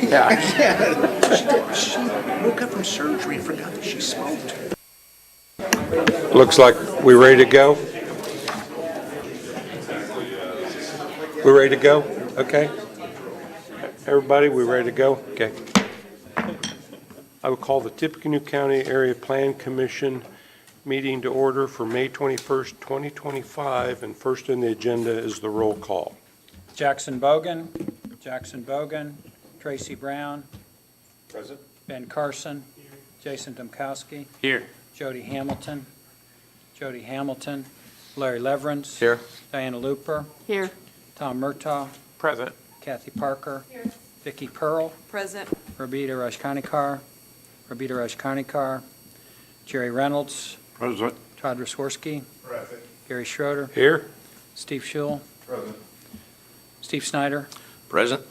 Yeah. She woke up from surgery and forgot that she smoked. Looks like we're ready to go. We're ready to go? Okay. Everybody, we ready to go? Okay. I will call the Tippecanoe County Area Plan Commission meeting to order for May 21st, 2025, and first on the agenda is the roll call. Jackson Bogan, Tracy Brown, Present. Ben Carson, Jason Domkowski, Here. Jody Hamilton, Larry Leverance, Here. Diana Looper, Here. Tom Murtaugh, Present. Kathy Parker, Vicki Pearl, Present. Rabita Rajkanikar, Jerry Reynolds, Present. Todd Rosworski, Gary Schroeder, Here? Steve Schul, Steve Snyder, Present.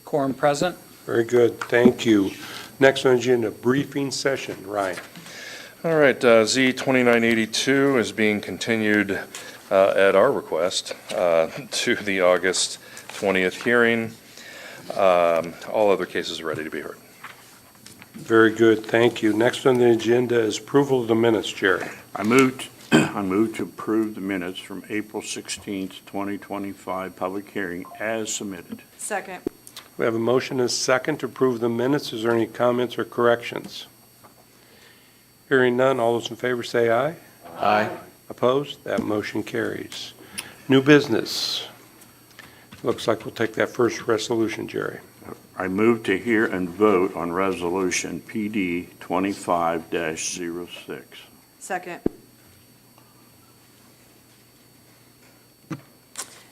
quorum present. Very good, thank you. Next on the agenda, briefing session. Ryan. All right, Z 2982 is being continued at our request to the August 20th hearing. All other cases are ready to be heard. Very good, thank you. Next on the agenda is approval of the minutes, Jerry. I move to approve the minutes from April 16th, 2025 public hearing as submitted. Second. We have a motion and a second to approve the minutes. Is there any comments or corrections? Hearing none, all those in favor say aye. Aye. Opposed? That motion carries. New business. Looks like we'll take that first resolution, Jerry. I move to hear and vote on resolution PD 25-06. Second.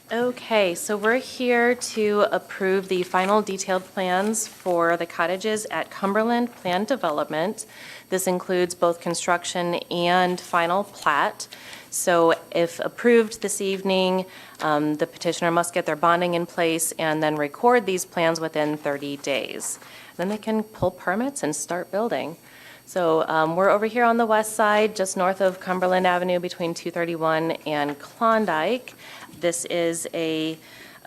Okay, so we're here to approve the final detailed plans for the cottages at Cumberland Planned Development. This includes both construction and final plat. So if approved this evening, the petitioner must get their bonding in place and then record these plans within 30 days. Then they can pull permits and start building. So we're over here on the west side, just north of Cumberland Avenue between 231 and Klondike. This is a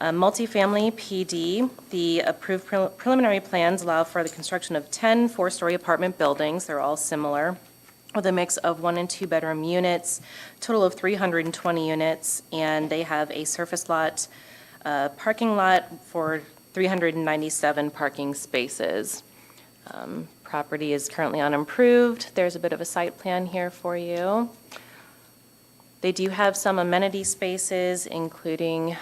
multifamily PD. The approved preliminary plans allow for the construction of 10 four-story apartment buildings. They're all similar, with a mix of 1 and 2 bedroom units, total of 320 units, and they have a surface lot, parking lot for 397 parking spaces. Property is currently unimproved. There's a bit of a site plan here for you. They do have some amenity spaces, including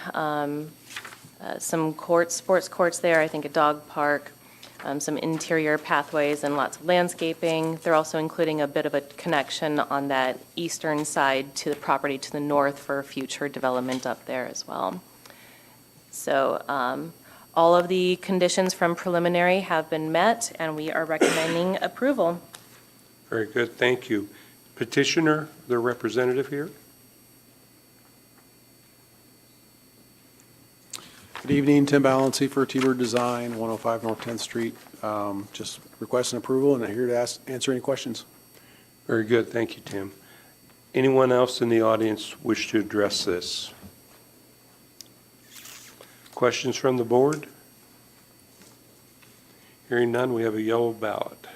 some courts, sports courts there, I think a dog park, some interior pathways and lots of landscaping. They're also including a bit of a connection on that eastern side to the property to the north for future development up there as well. So all of the conditions from preliminary have been met, and we are recommending approval. Very good, thank you. Petitioner, the representative here. Good evening, Tim Balancy for T-Bird Design, 105 North 10th Street. Just requesting approval, and I'm here to answer any questions. Very good, thank you, Tim. Anyone else in the audience wish to address this? Questions from the board? Hearing none, we have a yellow ballot.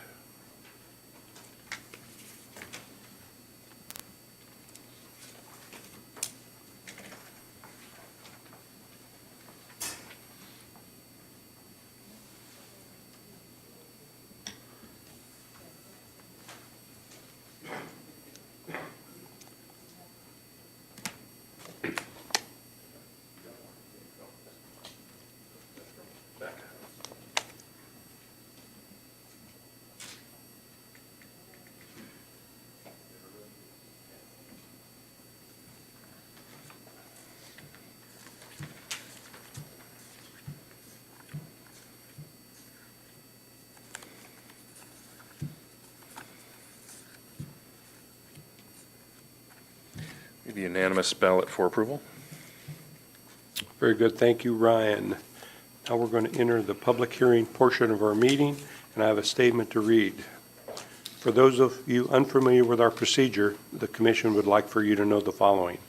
The unanimous ballot for approval. Very good, thank you, Ryan. Now we're going to enter the public hearing portion of our meeting, and I have a statement to read. For those of you unfamiliar with our procedure, the Commission would like for you to know the following.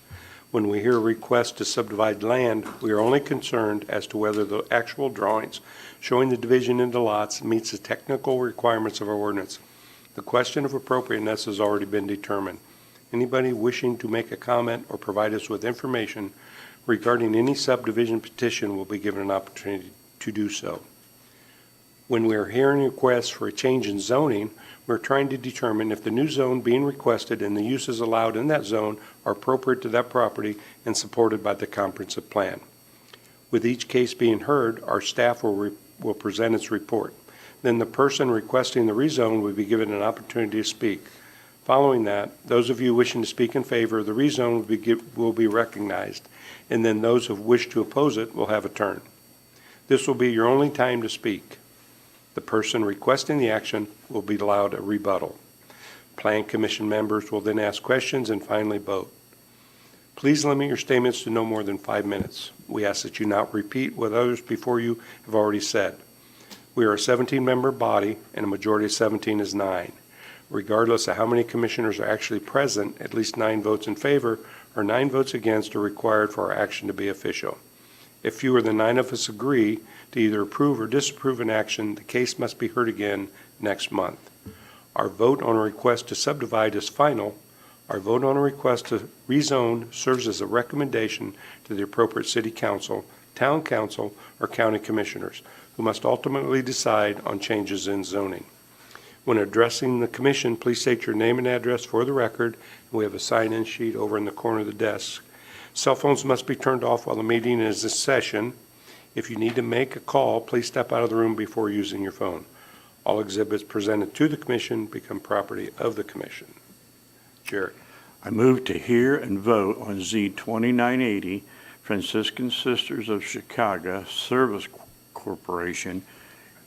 When we hear a request to subdivide land, we are only concerned as to whether the actual drawings showing the division into lots meets the technical requirements of our ordinance. The question of appropriateness has already been determined. Anybody wishing to make a comment or provide us with information regarding any subdivision petition will be given an opportunity to do so. When we are hearing requests for a change in zoning, we're trying to determine if the new zone being requested and the uses allowed in that zone are appropriate to that property and supported by the comprehensive plan. With each case being heard, our staff will present its report. Then the person requesting the rezone will be given an opportunity to speak. Following that, those of you wishing to speak in favor of the rezone will be recognized, and then those who wish to oppose it will have a turn. This will be your only time to speak. The person requesting the action will be allowed a rebuttal. Plan Commission members will then ask questions and finally vote. Please limit your statements to no more than 5 minutes. We ask that you not repeat what others before you have already said. We are a 17-member body, and a majority of 17 is 9. Regardless of how many commissioners are actually present, at least 9 votes in favor or 9 votes against are required for our action to be official. If fewer than 9 of us agree to either approve or disapprove an action, the case must be heard again next month. Our vote on a request to subdivide is final. Our vote on a request to rezone serves as a recommendation to the appropriate city council, town council, or county commissioners, who must ultimately decide on changes in zoning. When addressing the commission, please state your name and address for the record. We have a sign-in sheet over in the corner of the desk. Cell phones must be turned off while the meeting is in session. If you need to make a call, please step out of the room before using your phone. All exhibits presented to the commission become property of the commission. Jerry. I move to hear and vote on Z 2980, Franciscan Sisters of Chicago Service Corporation,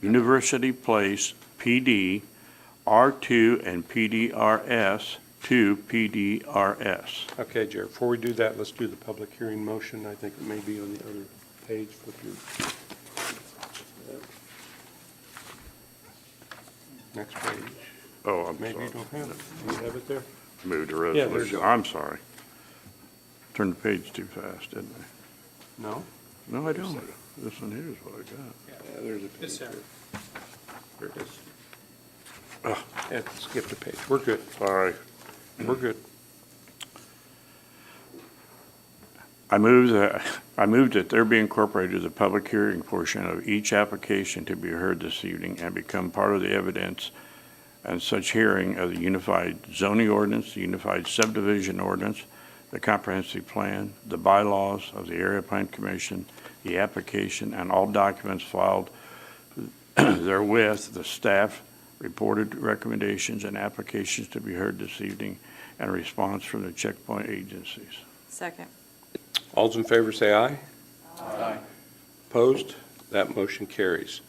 University Place, PD, R2 and PDRS to PDRS. Okay, Jerry, before we do that, let's do the public hearing motion. I think it may be on the other page. Flip your next page. Oh, I'm Maybe you sorry. don't have it. Do you have it there? Move to Yeah, there you resolution. go. I'm sorry. Turned the page too fast, didn't I? No? No, I don't. This one here is what I got. Yeah, there's a page. It's there. There it is. Oh, yeah, skip the page. We're good. Sorry. We're good. I move that there be incorporated the public hearing portion of each application to be heard this evening and become part of the evidence and such hearing of the unified zoning ordinance, the unified subdivision ordinance, the comprehensive plan, the bylaws of the Area Plan Commission, the application, and all documents filed therewith, the staff reported recommendations and applications to be heard this evening, and a response from the checkpoint agencies. Second. All's in favor, say aye. Aye. Opposed? That motion carries.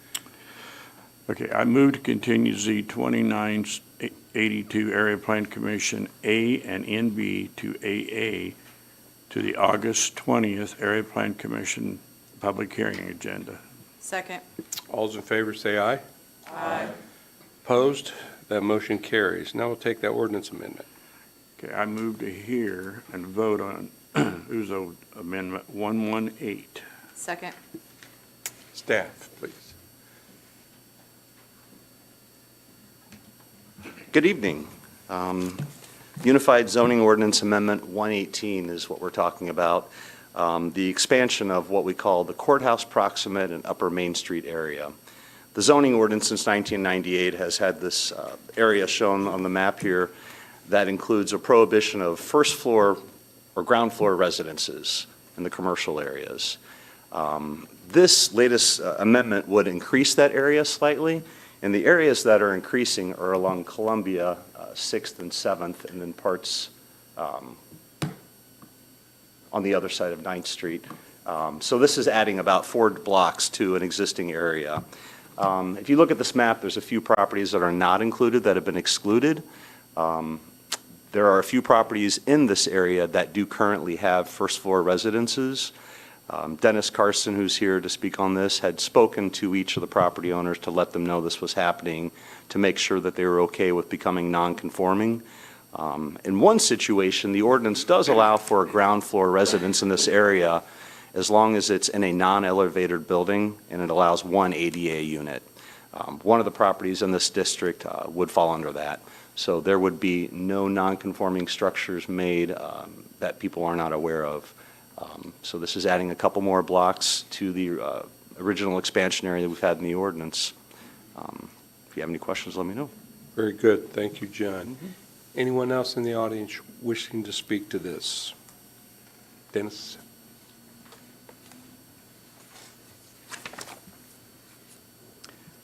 Okay, I move to continue Z 2982 Area Plan Commission A and NB to AA to the August 20th Area Plan Commission public hearing agenda. Second. All's in favor, say aye. Aye. Opposed? That motion carries. Now we'll take that ordinance amendment. Okay, I move to hear and vote on Uzo Amendment 118. Second. Staff, please. Good evening. Unified Zoning Ordinance Amendment 118 is what we're talking about. The expansion of what we call the courthouse proximate and Upper Main Street area. The zoning ordinance since 1998 has had this area shown on the map here that includes a prohibition of first floor or ground floor residences in the commercial areas. This latest amendment would increase that area slightly, and the areas that are increasing are along Columbia, 6th and 7th, and then parts on the other side of 9th Street. So this is adding about 4 blocks to an existing area. If you look at this map, there's a few properties that are not included that have been excluded. There are a few properties in this area that do currently have first floor residences. Dennis Carson, who's here to speak on this, had spoken to each of the property owners to let them know this was happening, to make sure that they were okay with becoming non-conforming. In one situation, the ordinance does allow for a ground floor residence in this area as long as it's in a non-elevated building and it allows one ADA unit. One of the properties in this district would fall under that. So there would be no non-conforming structures made that people are not aware of. So this is adding a couple more blocks to the original expansion area that we've had in the ordinance. If you have any questions, let me know. Very good. Thank you, John. Anyone else in the audience wishing to speak to this? Dennis?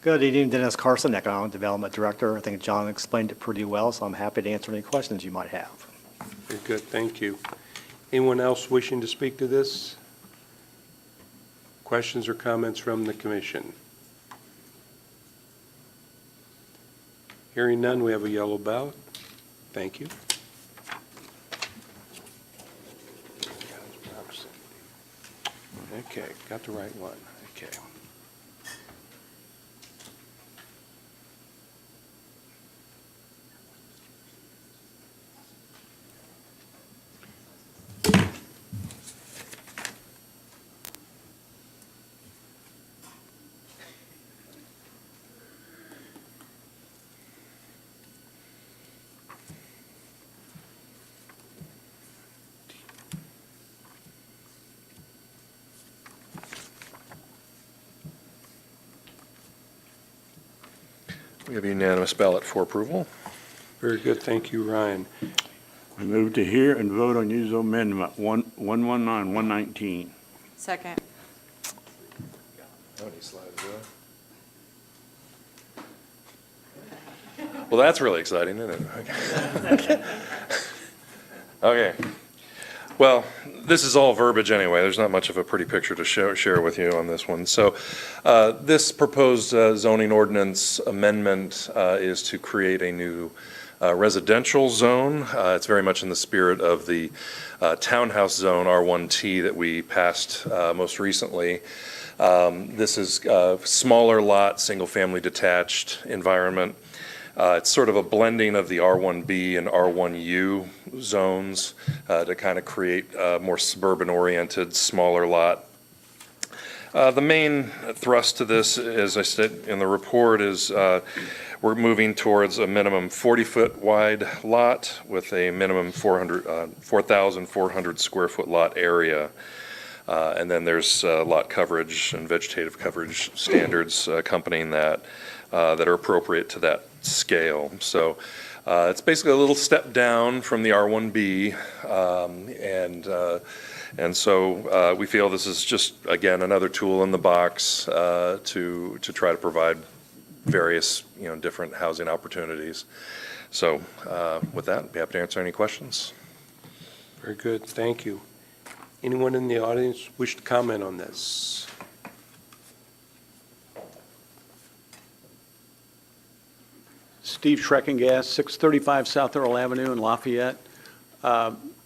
Good evening, Dennis Carson, Economic Development Director. I think John explained it pretty well, so I'm happy to answer any questions you might have. Very good, thank you. Anyone else wishing to speak to this? Questions or comments from the commission? Hearing none, we have a yellow ballot. Thank you. Okay, got the right one. Okay. We have a unanimous ballot for approval. Very good, thank you, Ryan. We move to hear and vote on use amendment 119. Second. Well, that's really exciting, isn't it? Okay. Well, this is all verbiage anyway. There's not much of a pretty picture to share with you on this one. So this proposed zoning ordinance amendment is to create a new residential zone. It's very much in the spirit of the townhouse zone, R1T, that we passed most recently. This is a smaller lot, single-family detached environment. It's sort of a blending of the R1B and R1U zones to kind of create a more suburban-oriented, smaller lot. The main thrust to this, as I said in the report, is we're moving towards a minimum 40-foot wide lot with a minimum 4,400 square foot lot area. And then there's lot coverage and vegetative coverage standards accompanying that that are appropriate to that scale. So it's basically a little step down from the R1B, and so we feel this is just, again, another tool in the box to try to provide various, different housing opportunities. So with that, I'd be happy to answer any questions. Very good, thank you. Anyone in the audience wish to comment on this? Steve Schreckengas, 635 South Earl Avenue in Lafayette,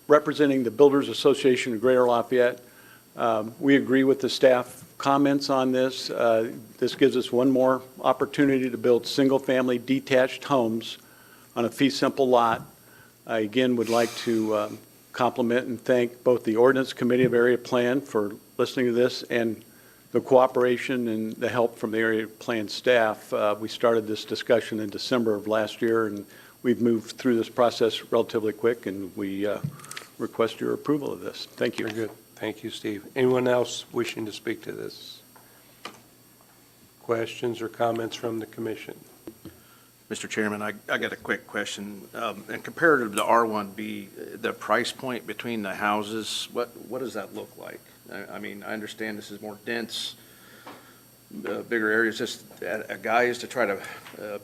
representing the Builders Association of Greater Lafayette. We agree with the staff comments on this. This gives us one more opportunity to build single-family detached homes on a fee simple lot. I again would like to compliment and thank both the Ordinance Committee of Area Plan for listening to this and the cooperation and the help from the Area Plan staff. We started this discussion in December of last year, and we've moved through this process relatively quick, and we request your approval of this. Thank you. Very good. Thank you, Steve. Anyone else wishing to speak to this? Questions or comments from the commission? Mr. Chairman, I got a quick question. And comparative to R1B, the price point between the houses, what does that look like? I mean, I understand this is more dense, bigger areas. Just a guise to try to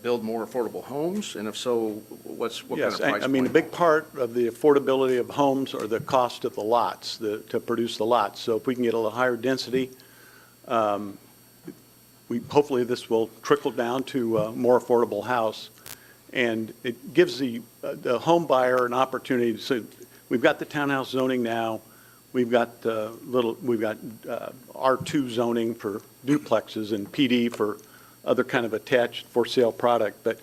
build more affordable homes? And if so, what kind of Yes, price point? I mean, a big part of the affordability of homes are the cost of the lots, to produce the lots. So if we can get a little higher density, hopefully this will trickle down to a more affordable house. And it gives the home buyer an opportunity. So we've got the townhouse zoning now. We've got R2 zoning for duplexes and PD for other kind of attached for sale product. But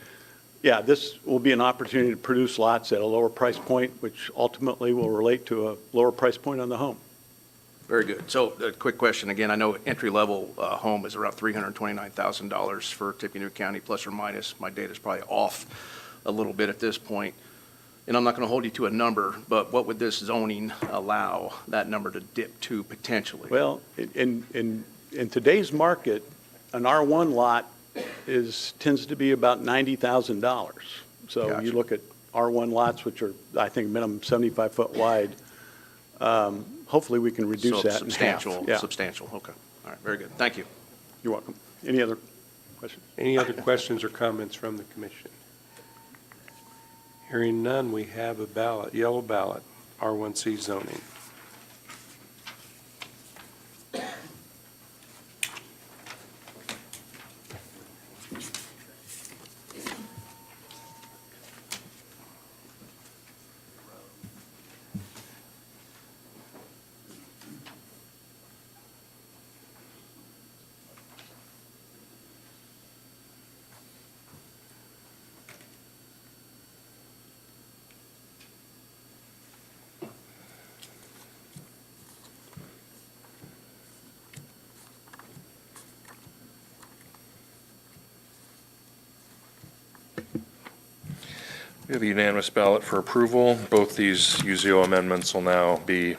Yeah, this will be an opportunity to produce lots at a lower price point, which ultimately will relate to a lower price point on the home. Very good. So a quick question, again, I know entry-level home is around $329,000 for Tippecanoe County, plus or minus. My data's probably off a little bit at this point. And I'm not going to hold you to a number, but what would this zoning allow that number to dip to potentially? Well, in today's market, an R1 lot tends to be about $90,000. So Gotcha. you look at R1 lots, which are, I think, minimum 75 foot wide. Hopefully, we can reduce So that in half. substantial, Yeah, substantial, okay. All right, very good. Thank you. you're welcome. Any other questions? Any other questions or comments from the commission? Hearing none, we have a ballot, yellow ballot, R1C zoning. We have a unanimous ballot for approval. Both these UZO amendments will now be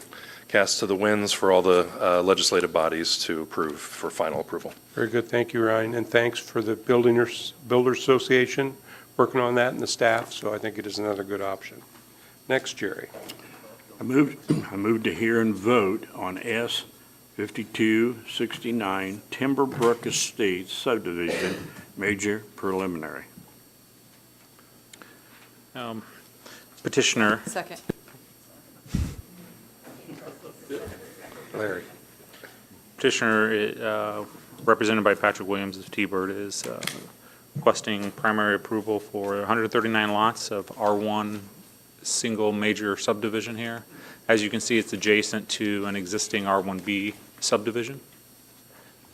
cast to the winds for all the legislative bodies to approve for final approval. Very good, thank you, Ryan, and thanks for the Builders Association working on that and the staff, so I think it is another good option. Next, Jerry. I moved to hear and vote on S 5269 Timberbrook Estates subdivision, major preliminary. Petitioner, Second. Larry. petitioner, represented by Patrick Williams of T-Bird, is requesting primary approval for 139 lots of R1 single major subdivision here. As you can see, it's adjacent to an existing R1B subdivision.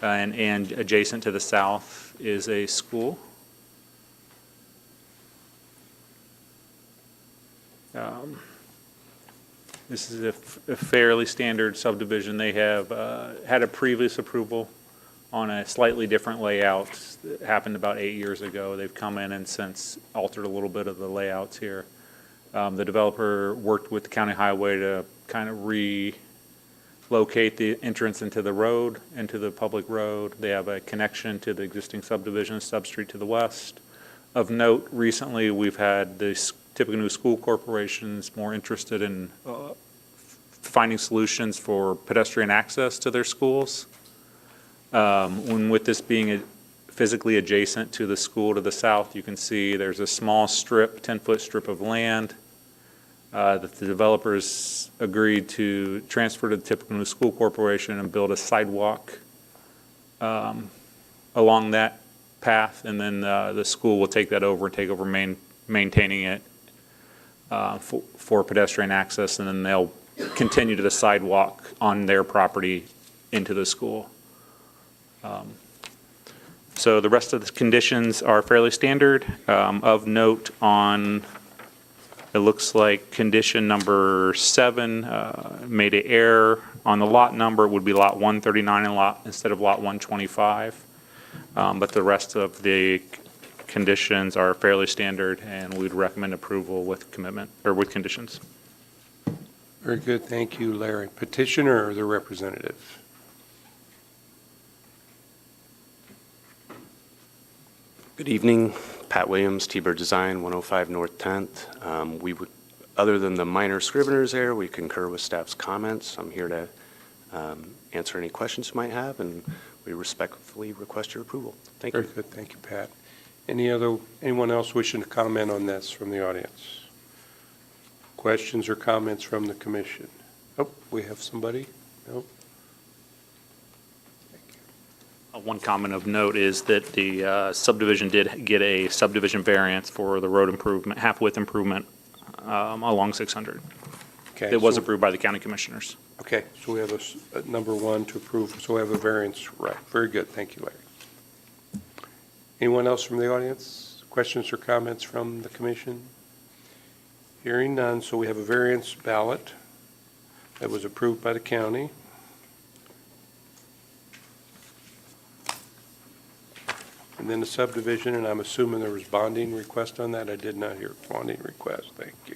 And adjacent to the south is a school. This is a fairly standard subdivision. They have had a previous approval on a slightly different layout that happened about 8 years ago. They've come in and since altered a little bit of the layouts here. The developer worked with the county highway to kind of relocate the entrance into the road, into the public road. They have a connection to the existing subdivision, substreet to the west. Of note, recently we've had the Tippecanoe School Corporation's more interested in finding solutions for pedestrian access to their schools. When with this being physically adjacent to the school to the south, you can see there's a small strip, 10-foot strip of land that the developers agreed to transfer to the Tippecanoe School Corporation and build a sidewalk along that path, and then the school will take that over and take over maintaining it for pedestrian access, and then they'll continue to the sidewalk on their property into the school. So the rest of the conditions are fairly standard. Of note on, it looks like condition number 7 made an error on the lot number. It would be lot 139 instead of lot 125. But the rest of the conditions are fairly standard, and we'd recommend approval with commitment, or with conditions. Very good, thank you, Larry. Petitioner or the representative? Good evening, Pat Williams, T-Bird Design, 105 North 10th. We would, other than the minor scriveners there, we concur with staff's comments. I'm here to answer any questions you might have, and we respectfully request your approval. Thank you. Very good, thank you, Pat. Anyone else wishing to comment on this from the audience? Questions or comments from the commission? Oh, we have somebody? No? One comment of note is that the subdivision did get a subdivision variance for the road improvement, half-width improvement along 600. Okay, It was so- approved by the county commissioners. Okay, so we have a number 1 to approve, so we have a variance, right. Very good, thank you, Larry. Anyone else from the audience? Questions or comments from the commission? Hearing none, so we have a variance ballot that was approved by the county. And then the subdivision, and I'm assuming there was bonding request on that. I did not hear bonding request. Thank you.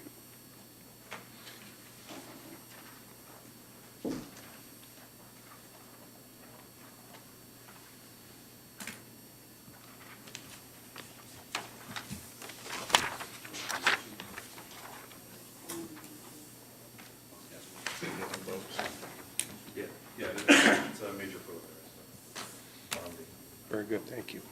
Yeah, it's a major vote there. Very good, thank you.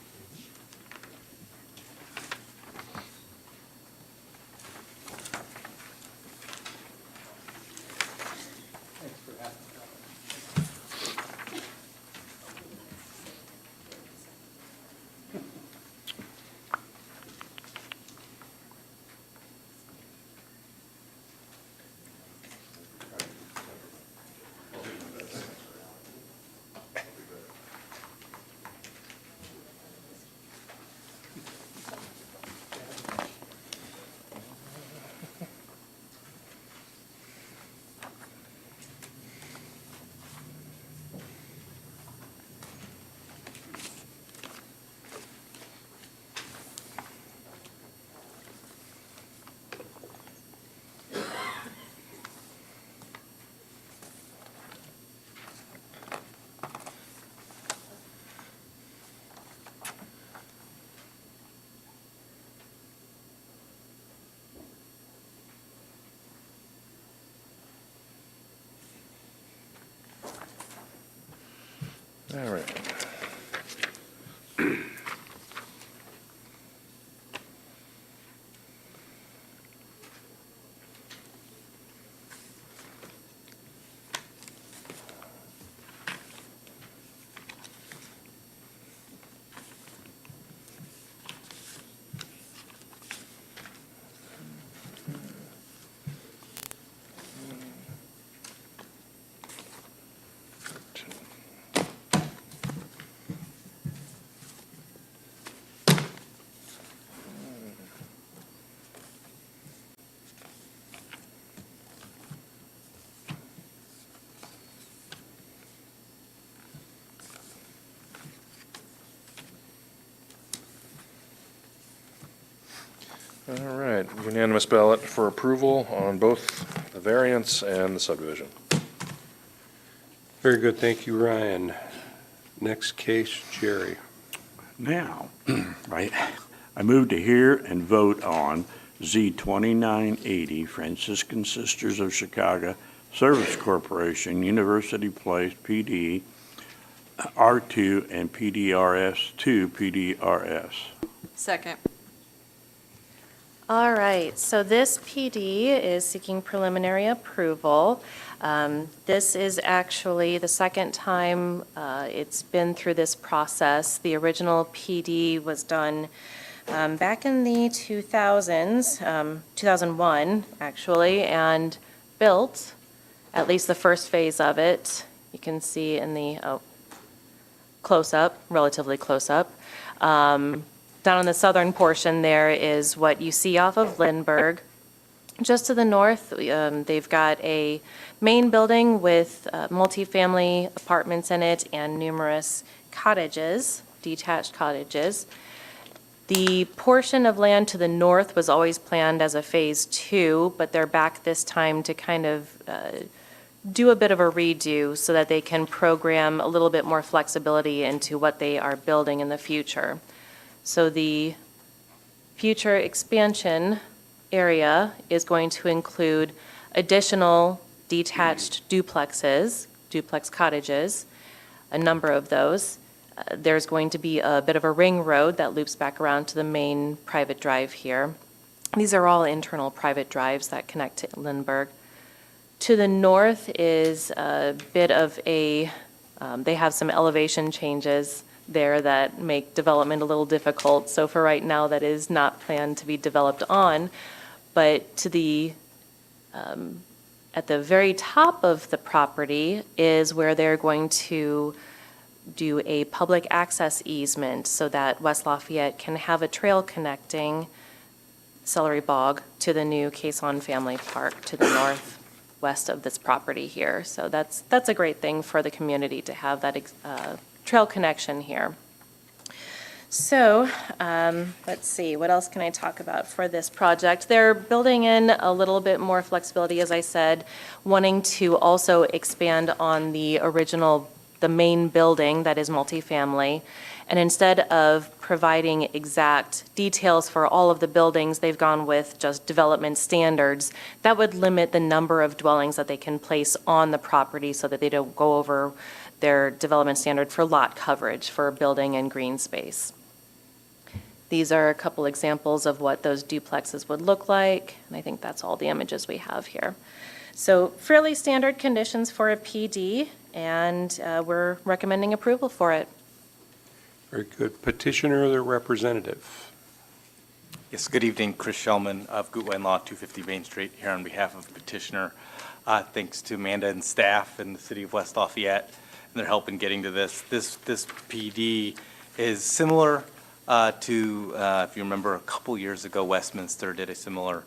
All right. All right, unanimous ballot for approval on both the variance and the subdivision. Very good, thank you, Ryan. Next case, Jerry. Now, I move to hear and vote on Z 2980 Franciscan Sisters of Chicago Service Corporation, University Place, PD R2 and PDRS 2 PDRS. Second. All right, so this PD is seeking preliminary approval. This is actually the second time it's been through this process. The original PD was done back in the 2000s, 2001 actually, and built, at least the first phase of it. You can see in the close-up, relatively close-up. Down on the southern portion there is what you see off of Lindbergh. Just to the north, they've got a main building with multifamily apartments in it and numerous cottages, detached cottages. The portion of land to the north was always planned as a phase 2, but they're back this time to kind of do a bit of a redo so that they can program a little bit more flexibility into what they are building in the future. So the future expansion area is going to include additional detached duplexes, duplex cottages, a number of those. There's going to be a bit of a ring road that loops back around to the main private drive here. These are all internal private drives that connect to Lindbergh. To the north is a bit of a, they have some elevation changes there that make development a little difficult. So for right now, that is not planned to be developed on. But to the, at the very top of the property is where they're going to do a public access easement so that West Lafayette can have a trail connecting Celery Bog to the new Caisson Family Park to the northwest of this property here. So that's a great thing for the community to have that trail connection here. So, let's see, what else can I talk about for this project? They're building in a little bit more flexibility, as I said, wanting to also expand on the main building that is multifamily. And instead of providing exact details for all of the buildings, they've gone with just development standards. That would limit the number of dwellings that they can place on the property so that they don't go over their development standard for lot coverage for building and green space. These are a couple examples of what those duplexes would look like, and I think that's all the images we have here. So fairly standard conditions for a PD, and we're recommending approval for it. Very good. Petitioner or their representative? Yes, good evening. Chris Shellman of Gutwein Law, 250 Main Street, here on behalf of petitioner. Thanks to Amanda and staff in the city of West Lafayette and their help in getting to this. This PD is similar to, if you remember, a couple years ago, Westminster did a similar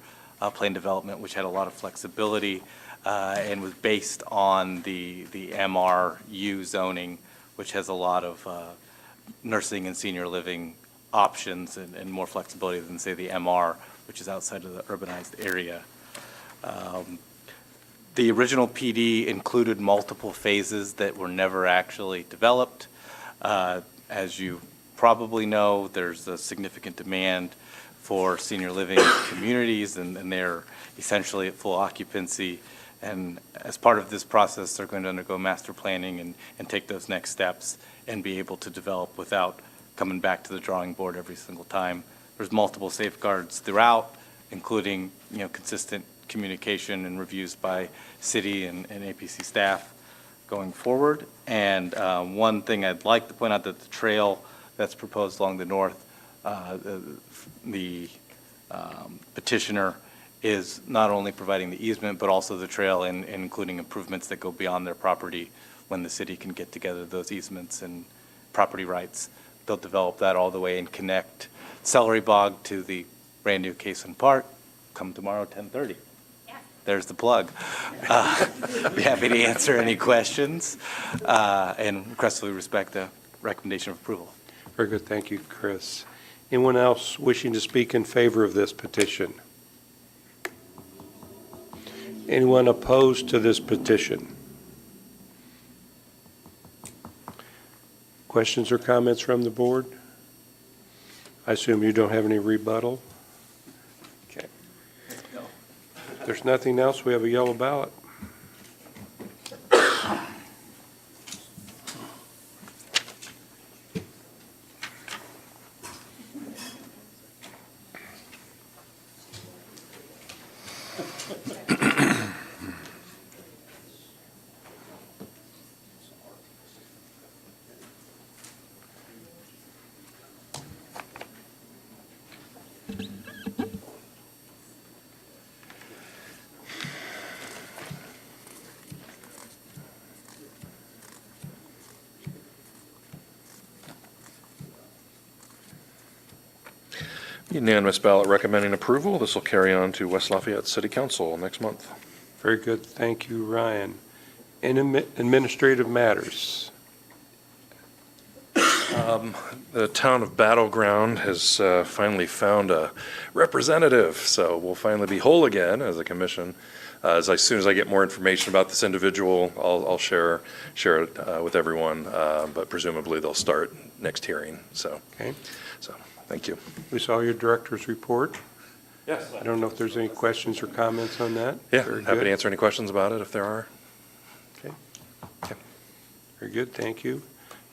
plan development, which had a lot of flexibility and was based on the MRU zoning, which has a lot of nursing and senior living options and more flexibility than, say, the MR, which is outside of the urbanized area. The original PD included multiple phases that were never actually developed. As you probably know, there's a significant demand for senior living communities, and they're essentially at full occupancy. And as part of this process, they're going to undergo master planning and take those next steps and be able to develop without coming back to the drawing board every single time. There's multiple safeguards throughout, including, consistent communication and reviews by city and APC staff going forward. And one thing I'd like to point out, that the trail that's proposed along the north, the petitioner is not only providing the easement, but also the trail and including improvements that go beyond their property. When the city can get together those easements and property rights, they'll develop that all the way and connect Celery Bog to the brand-new Caisson Park. Come tomorrow, 10:30. Yeah. There's the plug. Be happy to answer any questions and requestfully respect the recommendation of approval. Very good. Thank you, Chris. Anyone else wishing to speak in favor of this petition? Anyone opposed to this petition? Questions or comments from the board? I assume you don't have any rebuttal? Okay. If there's nothing else, we have a yellow ballot. Unanimous ballot recommending approval. This will carry on to West Lafayette City Council next month. Very good. Thank you, Ryan. Administrative matters. The town of Battleground has finally found a representative, so we'll finally be whole again as a commission. As soon as I get more information about this individual, I'll share it with everyone, but presumably they'll start next hearing. So, Okay. Thank you. We saw your director's report. Yes. I don't know if there's any questions or comments on that. Yeah, Very happy good. to answer any questions about it if there are. Very good. Thank you.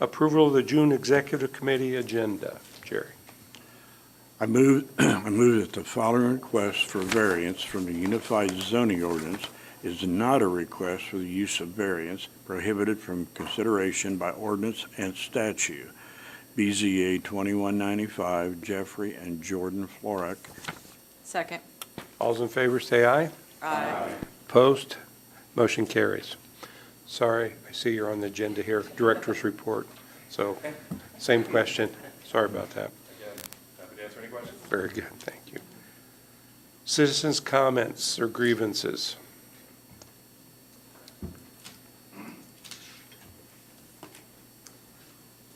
Approval of the June Executive Committee agenda. Jerry. I move that the following request for variance from the Unified Zoning Ordinance is not a request for the use of variance prohibited from consideration by ordinance and statute. BZA 2195, Jeffrey and Jordan Florek. Second. All's in favor, say aye. Aye. Opposed? Motion carries. Sorry, I see you're on the agenda here. Director's report. So, same question. Sorry about that. Happy to answer any questions. Very good, thank you. Citizens' comments or grievances?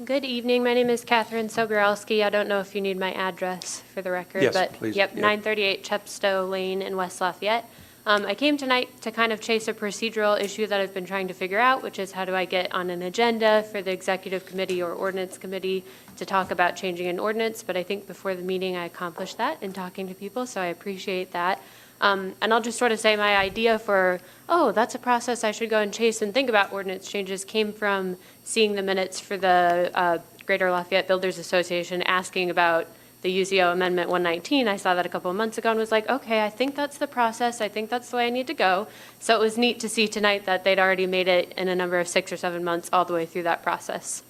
Good evening. My name is Catherine Sogarowski. I don't know if you need my address for the record. Yes, but please. Yep, Yep. 938 Chepstow Lane in West Lafayette. I came tonight to kind of chase a procedural issue that I've been trying to figure out, which is how do I get on an agenda for the executive committee or ordinance committee to talk about changing an ordinance. But I think before the meeting, I accomplished that in talking to people, so I appreciate that. And I'll just sort of say my idea for, oh, that's a process I should go and chase and think about ordinance changes came from seeing the minutes for the Greater Lafayette Builders Association asking about the UZO Amendment 119. I saw that a couple of months ago and was like, okay, I think that's the process. I think that's the way I need to go. So it was neat to see tonight that they'd already made it in a number of 6 or 7 months all the way through that process.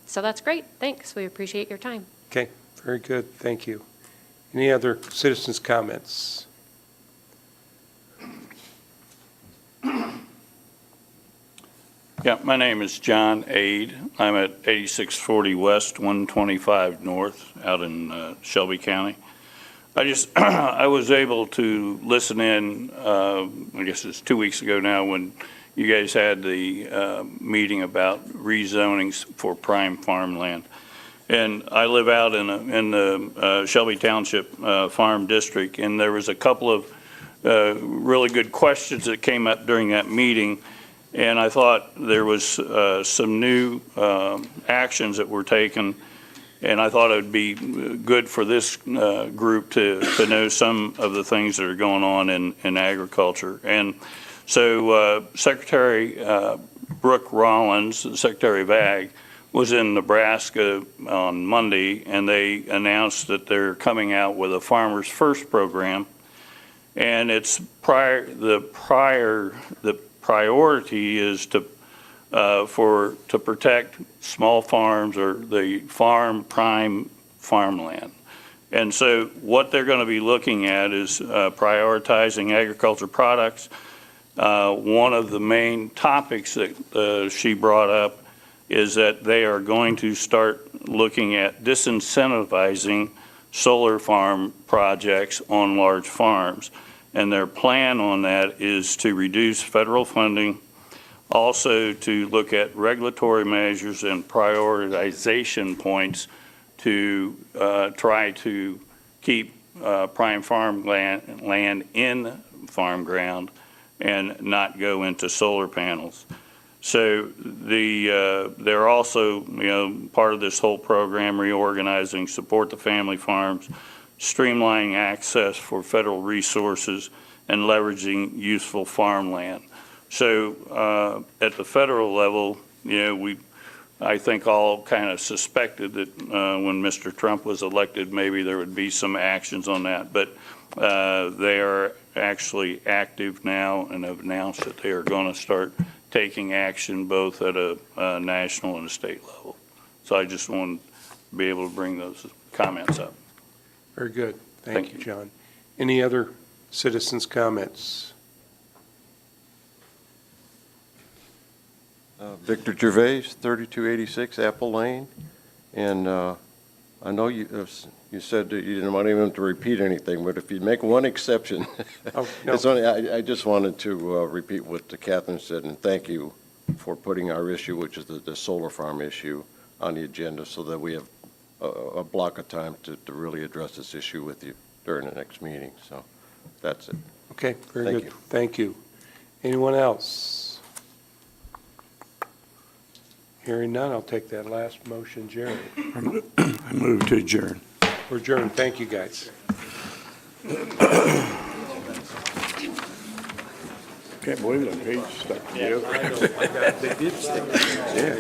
So that's great. Thanks. We appreciate your time. Okay, very good, thank you. Any other citizens' comments? Yeah, my name is John Ade. I'm at 8640 West, 125 North, out in Shelby County. I was able to listen in, I guess it's 2 weeks ago now, when you guys had the meeting about rezoning for prime farmland. And I live out in the Shelby Township Farm District, and there was a couple of really good questions that came up during that meeting. And I thought there was some new actions that were taken, and I thought it would be good for this group to know some of the things that are going on in agriculture. And so Secretary Brooke Rollins, the Secretary of Ag, was in Nebraska on Monday, and they announced that they're coming out with a Farmers First program. And it's the priority is to protect small farms or the prime farmland. And so what they're going to be looking at is prioritizing agriculture products. One of the main topics that she brought up is that they are going to start looking at disincentivizing solar farm projects on large farms. And their plan on that is to reduce federal funding, also to look at regulatory measures and prioritization points to try to keep prime farmland in farm ground and not go into solar panels. So they're also, part of this whole program, reorganizing, support the family farms, streamlining access for federal resources, and leveraging useful farmland. So at the federal level, I think all kind of suspected that when Mr. Trump was elected, maybe there would be some actions on that. But they are actually active now and have announced that they are going to start taking action both at a national and a state level. So I just wanted to be able to bring those comments up. Very good. Thank you, John. Any other citizens' comments? Victor Gervais, 3286 Apple Lane. And I know you said that you didn't want anyone to repeat anything, but if you make one exception, Oh, no. it's only, I just wanted to repeat what Catherine said, and thank you for putting our issue, which is the solar farm issue, on the agenda so that we have a block of time to really address this issue with you during the next meeting. So that's it. Okay, very Thank good. you. Thank you. Anyone else? Hearing none, I'll take that last motion, Jerry. I move to adjourn. We're adjourned. Thank you, guys. Can't believe that page stuck. They did. Yeah.